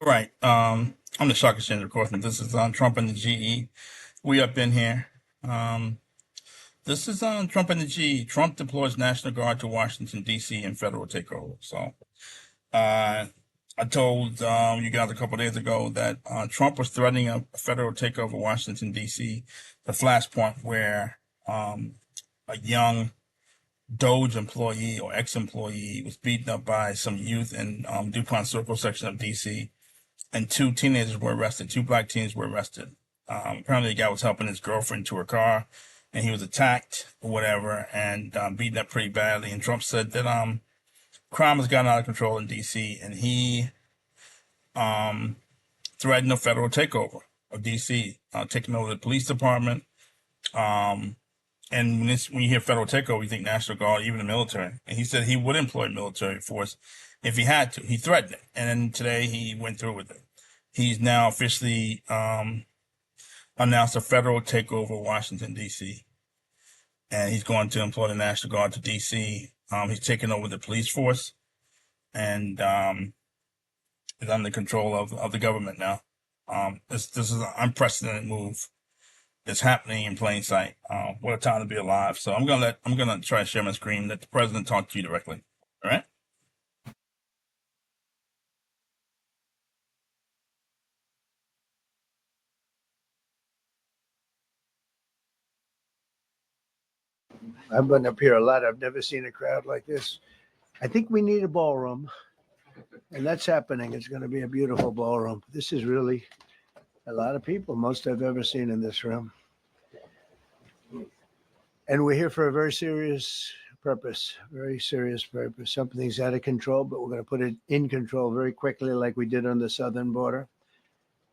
Right. I'm the Stock Exchange recorder. This is Trump and the GE. We up in here. Um, this is Trump and the GE. Trump deploys National Guard to Washington, D.C. in federal takeover. So uh, I told you guys a couple days ago that Trump was threatening a federal takeover of Washington, D.C., the flashpoint where a young Doge employee or ex-employee was beaten up by some youth in DuPont Circle section of D.C., and two teenagers were arrested. Two black teens were arrested. Apparently, the guy was helping his girlfriend to her car, and he was attacked or whatever, and beaten up pretty badly. And Trump said that crime has gotten out of control in D.C., and he um, threatened a federal takeover of D.C., taking over the police department. Um, and when you hear federal takeover, you think National Guard, even the military. And he said he would employ military force if he had to. He threatened it, and then today he went through with it. He's now officially announced a federal takeover of Washington, D.C., and he's going to employ the National Guard to D.C. He's taking over the police force and is under control of the government now. This is an unprecedented move that's happening in plain sight. What a time to be alive. So I'm gonna try to share my screen, let the president talk to you directly. All right. I've been up here a lot. I've never seen a crowd like this. I think we need a ballroom, and that's happening. It's going to be a beautiful ballroom. This is really a lot of people, most I've ever seen in this room. And we're here for a very serious purpose, very serious purpose. Something's out of control, but we're going to put it in control very quickly, like we did on the southern border.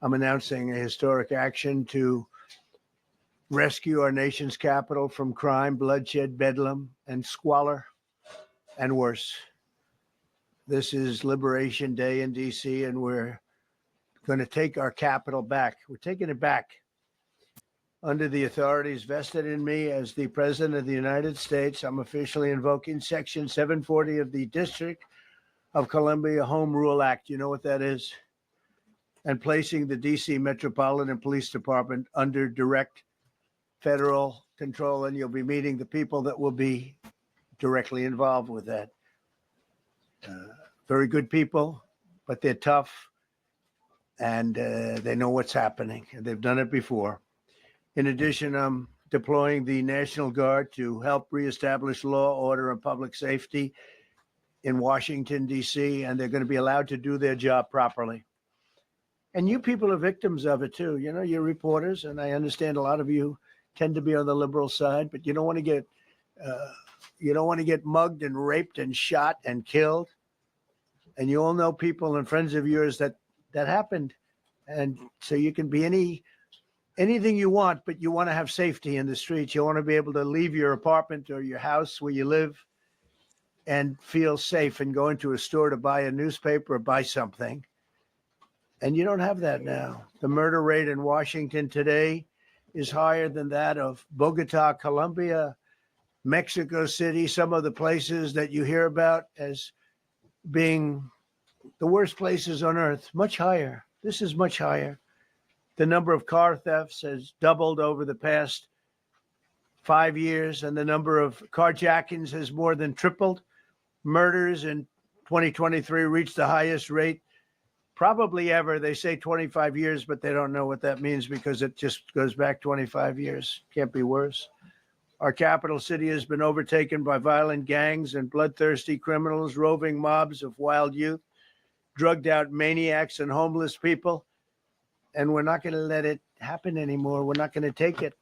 I'm announcing a historic action to rescue our nation's capital from crime, bloodshed, bedlam, and squalor, and worse. This is Liberation Day in D.C., and we're going to take our capital back. We're taking it back under the authorities vested in me as the President of the United States. I'm officially invoking Section 740 of the District of Columbia Home Rule Act. You know what that is? And placing the D.C. Metropolitan Police Department under direct federal control. And you'll be meeting the people that will be directly involved with that. Very good people, but they're tough, and they know what's happening. They've done it before. In addition, I'm deploying the National Guard to help reestablish law, order, and public safety in Washington, D.C., and they're going to be allowed to do their job properly. And you people are victims of it, too. You know, you're reporters, and I understand a lot of you tend to be on the liberal side, but you don't want to get mugged and raped and shot and killed. And you all know people and friends of yours that happened. And so you can be anything you want, but you want to have safety in the streets. You want to be able to leave your apartment or your house where you live and feel safe and go into a store to buy a newspaper or buy something. And you don't have that now. The murder rate in Washington today is higher than that of Bogota, Colombia, Mexico City, some of the places that you hear about as being the worst places on earth, much higher. This is much higher. The number of car thefts has doubled over the past 5 years, and the number of carjackings has more than tripled. Murders in 2023 reached the highest rate probably ever. They say 25 years, but they don't know what that means because it just goes back 25 years. Can't be worse. Our capital city has been overtaken by violent gangs and bloodthirsty criminals, roving mobs of wild youth, drugged out maniacs and homeless people. And we're not going to let it happen anymore. We're not going to take it.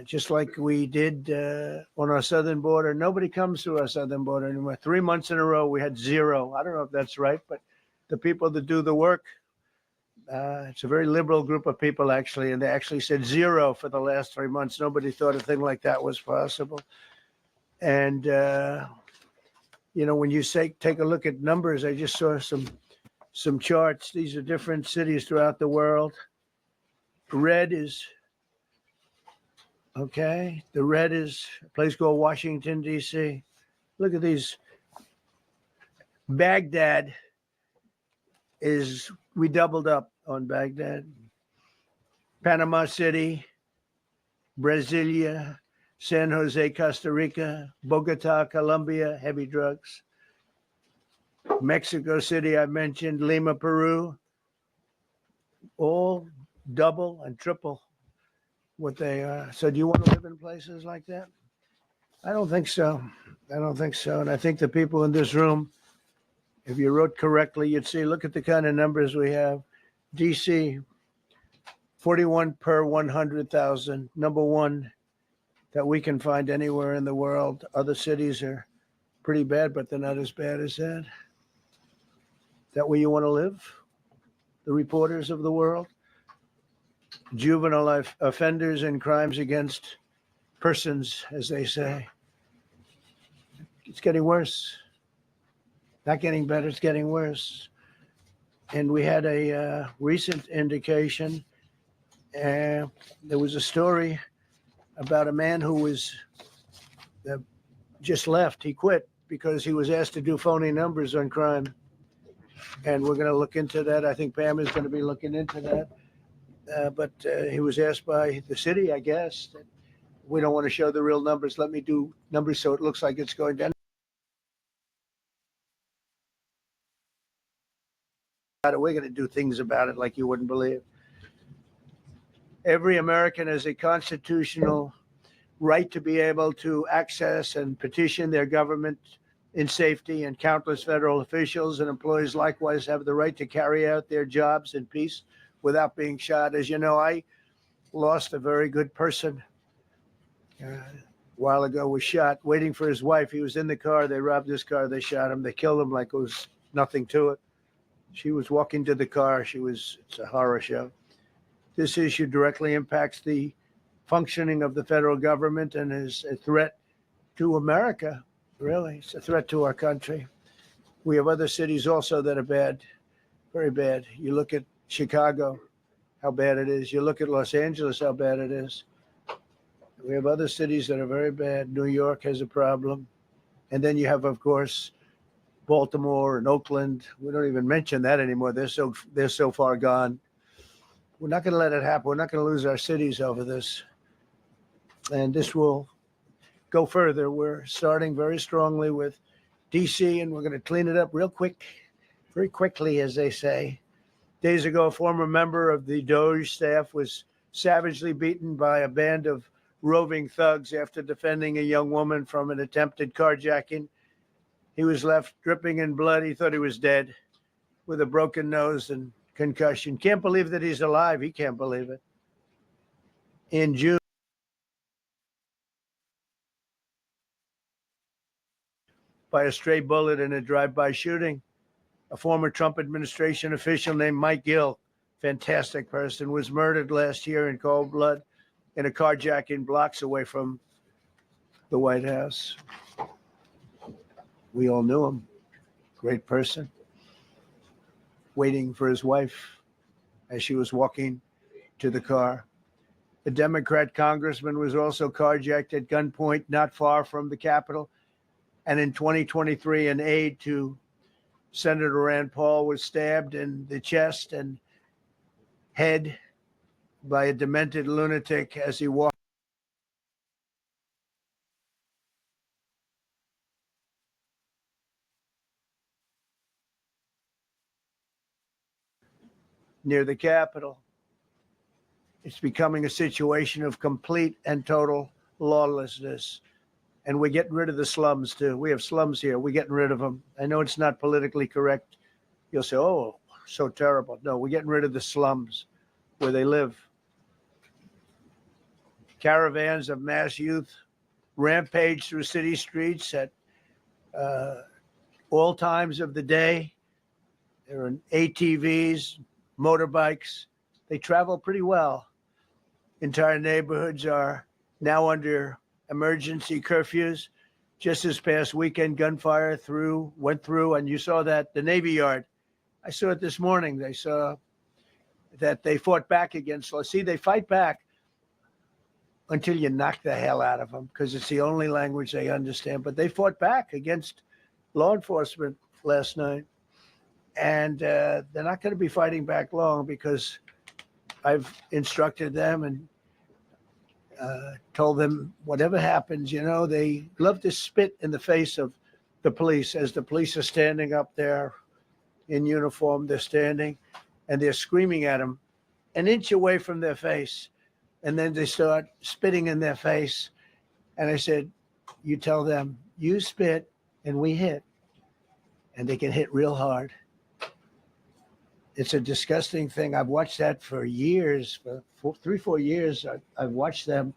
Just like we did on our southern border. Nobody comes to our southern border anymore. 3 months in a row, we had zero. I don't know if that's right, but the people that do the work, it's a very liberal group of people, actually, and they actually said zero for the last 3 months. Nobody thought a thing like that was possible. And, when you take a look at numbers, I just saw some charts. These are different cities throughout the world. Red is, okay, the red is a place called Washington, D.C. Look at these. Baghdad is we doubled up on Baghdad. Panama City, Brasilia, San Jose, Costa Rica, Bogota, Colombia, heavy drugs. Mexico City, I mentioned, Lima, Peru, all double and triple what they are. So do you want to live in places like that? I don't think so. I don't think so. And I think the people in this room, if you wrote correctly, you'd see, look at the kind of numbers we have. DC, 41 per 100,000, number one that we can find anywhere in the world. Other cities are pretty bad, but they're not as bad as that. Is that where you want to live? The reporters of the world? Juvenile offenders and crimes against persons, as they say. It's getting worse. Not getting better, it's getting worse. And we had a recent indication. There was a story about a man who was just left. He quit because he was asked to do phony numbers on crime. And we're going to look into that. I think Pam is going to be looking into that. But he was asked by the city, I guess, that we don't want to show the real numbers. Let me do numbers so it looks like it's going down. We're going to do things about it like you wouldn't believe. Every American has a constitutional right to be able to access and petition their government in safety, and countless federal officials and employees likewise have the right to carry out their jobs in peace without being shot. As you know, I lost a very good person a while ago, was shot waiting for his wife. He was in the car. They robbed his car. They shot him. They killed him like it was nothing to it. She was walking to the car. It's a horror show. This issue directly impacts the functioning of the federal government and is a threat to America, really. It's a threat to our country. We have other cities also that are bad, very bad. You look at Chicago, how bad it is. You look at Los Angeles, how bad it is. We have other cities that are very bad. New York has a problem. And then you have, of course, Baltimore and Oakland. We don't even mention that anymore. They're so far gone. We're not going to let it happen. We're not going to lose our cities over this. And this will go further. We're starting very strongly with DC, and we're going to clean it up real quick, very quickly, as they say. Days ago, a former member of the Doge staff was savagely beaten by a band of roving thugs after defending a young woman from an attempted carjacking. He was left dripping in blood. He thought he was dead with a broken nose and concussion. Can't believe that he's alive. He can't believe it. In June, by a stray bullet in a drive-by shooting, a former Trump administration official named Mike Gill, fantastic person, was murdered last year in cold blood in a carjacking blocks away from the White House. We all knew him. Great person. Waiting for his wife as she was walking to the car. A Democrat congressman was also carjacked at gunpoint not far from the Capitol. And in 2023, an aide to Senator Rand Paul was stabbed in the chest and head by a demented lunatic as he walked near the Capitol. It's becoming a situation of complete and total lawlessness. And we're getting rid of the slums, too. We have slums here. We're getting rid of them. I know it's not politically correct. You'll say, oh, so terrible. No, we're getting rid of the slums where they live. Caravans of mass youth rampage through city streets at all times of the day. There are ATVs, motorbikes. They travel pretty well. Entire neighborhoods are now under emergency curfews. Just this past weekend, gunfire went through, and you saw that, the Navy Yard. I saw it this morning. They saw that they fought back against law. See, they fight back until you knock the hell out of them because it's the only language they understand. But they fought back against law enforcement last night. and they're not going to be fighting back long because I've instructed them and told them whatever happens, they love to spit in the face of the police as the police are standing up there in uniform. They're standing and they're screaming at them an inch away from their face. And then they start spitting in their face. And I said, you tell them, you spit and we hit. And they can hit real hard. It's a disgusting thing. I've watched that for years, for 4 years. I've watched them.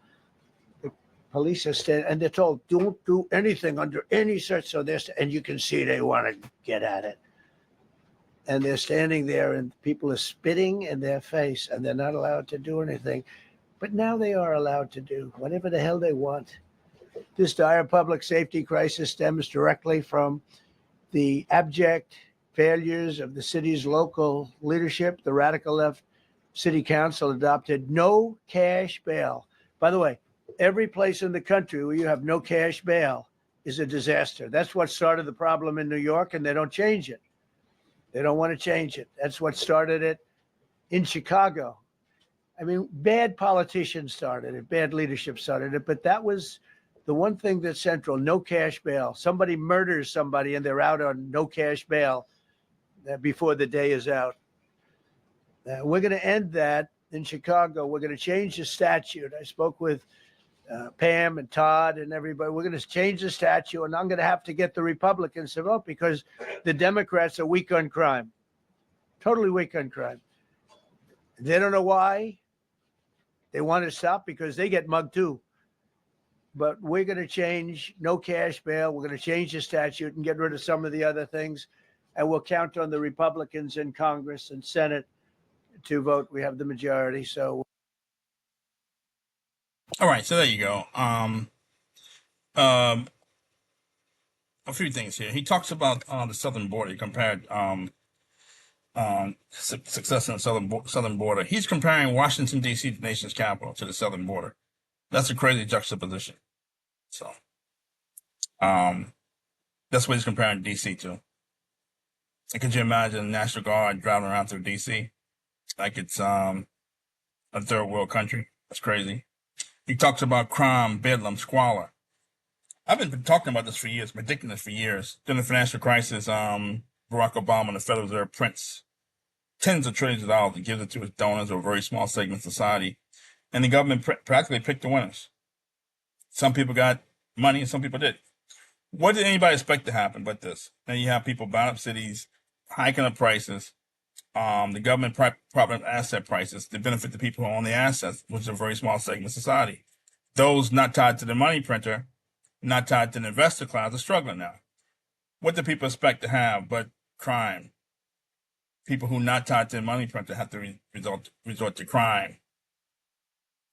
The police are standing, and they're told, don't do anything under any such. So and you can see they want to get at it. And they're standing there, and people are spitting in their face, and they're not allowed to do anything. But now they are allowed to do whatever the hell they want. This dire public safety crisis stems directly from the abject failures of the city's local leadership. The radical left city council adopted no cash bail. By the way, every place in the country where you have no cash bail is a disaster. That's what started the problem in New York, and they don't change it. They don't want to change it. That's what started it in Chicago. I mean, bad politicians started it, bad leadership started it, but that was the one thing that's central: no cash bail. Somebody murders somebody and they're out on no cash bail before the day is out. We're going to end that in Chicago. We're going to change the statute. I spoke with Pam and Todd and everybody. We're going to change the statute, and I'm going to have to get the Republicans to vote because the Democrats are weak on crime, totally weak on crime. They don't know why. They want to stop because they get mugged too. But we're going to change no cash bail. We're going to change the statute and get rid of some of the other things. And we'll count on the Republicans in Congress and Senate to vote. We have the majority. So, All right, so there you go. Um, a few things here. He talks about the southern border. He compared success in the southern border. He's comparing Washington D.C., the nation's capital, to the southern border. That's a crazy juxtaposition. So, that's what he's comparing D.C. to. And could you imagine the National Guard driving around through D.C. like it's a third world country? That's crazy. He talks about crime, bedlam, squalor. I've been talking about this for years, predicting this for years. During the financial crisis, Barack Obama and the Federal Reserve prints tens of trillions of dollars and gives it to its donors or a very small segment of society. And the government practically picked the winners. Some people got money and some people did. What did anybody expect to happen but this? Now you have people buying up cities, hiking up prices, the government property asset prices to benefit the people who own the assets, which is a very small segment of society. Those not tied to the money printer, not tied to the investor class, are struggling now. What do people expect to have but crime? People who not tied to the money printer have to resort to crime.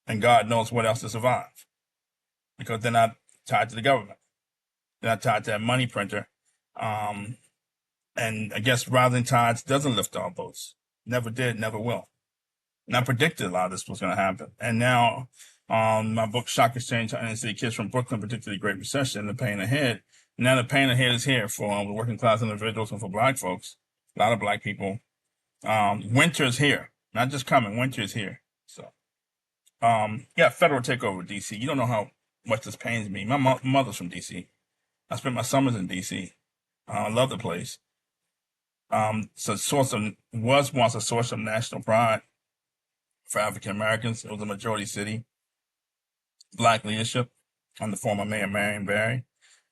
And God knows what else to survive because they're not tied to the government. They're not tied to that money printer. And I guess rising tides doesn't lift all boats. Never did, never will. And I predicted a lot of this was going to happen. And now, my book, Shock Exchange, Inner City Kids from Brooklyn, predicted the Great Recession, the pain ahead. Now the pain ahead is here for the working class individuals and for black folks, a lot of black people. Winter is here, not just coming. Winter is here. So, yeah, federal takeover, DC. You don't know how much this pains me. My mother's from DC. I spent my summers in DC. I love the place. So was once a source of national pride for African Americans. It was a majority city, black leadership under former Mayor Marion Barry.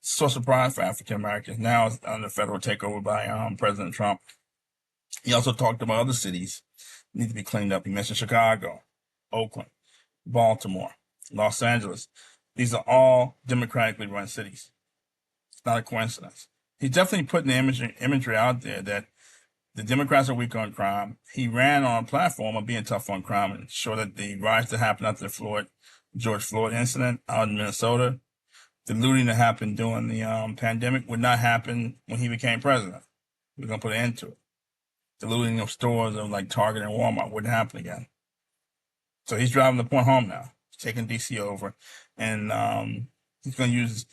Source of pride for African Americans. Now it's under federal takeover by President Trump. He also talked about other cities need to be cleaned up. He mentioned Chicago, Oakland, Baltimore, Los Angeles. These are all democratically run cities. It's not a coincidence. He's definitely putting the imagery out there that the Democrats are weak on crime. He ran on a platform of being tough on crime and showed that the riots that happened after the George Floyd incident out in Minnesota, the looting that happened during the pandemic would not happen when he became president. We're going to put an end to it. The looting of stores of like Target and Walmart wouldn't happen again. So he's driving the point home now. He's taking DC over, and he's going to use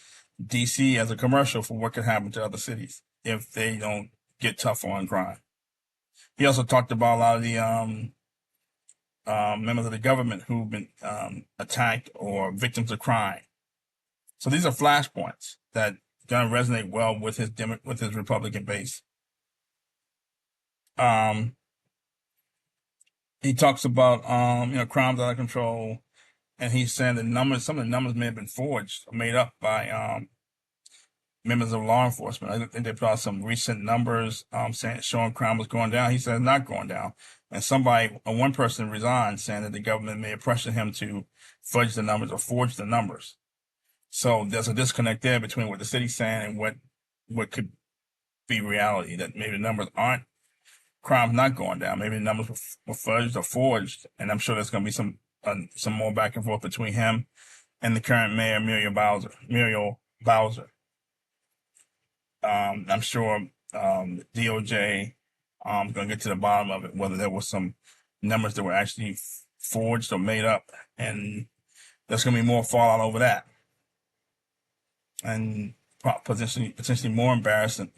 DC as a commercial for what could happen to other cities if they don't get tough on crime. He also talked about a lot of the members of the government who've been attacked or victims of crime. So these are flashpoints that gonna resonate well with his Republican base. Um, he talks about crimes out of control, and he's saying some of the numbers may have been forged or made up by members of law enforcement. I think they put out some recent numbers showing crime was going down. He said it's not going down. And one person resigned saying that the government may have pressured him to fudge the numbers or forge the numbers. So there's a disconnect there between what the city's saying and what could be reality, that maybe the numbers aren't, crime's not going down. Maybe the numbers were fudged or forged. And I'm sure there's going to be some more back and forth between him and the current mayor, Muriel Bowser. I'm sure DOJ going to get to the bottom of it, whether there was some numbers that were actually forged or made up, and there's going to be more fallout over that, and potentially more embarrassment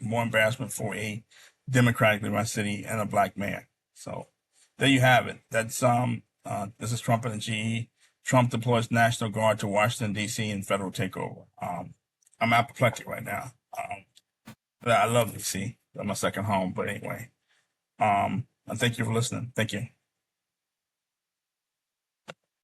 for a democratically run city and a black mayor. So there you have it. That's this is Trump and the GE. Trump deploys National Guard to Washington D.C. in federal takeover. I'm apoplectic right now. I love DC. That's my second home. But anyway, and thank you for listening. Thank you.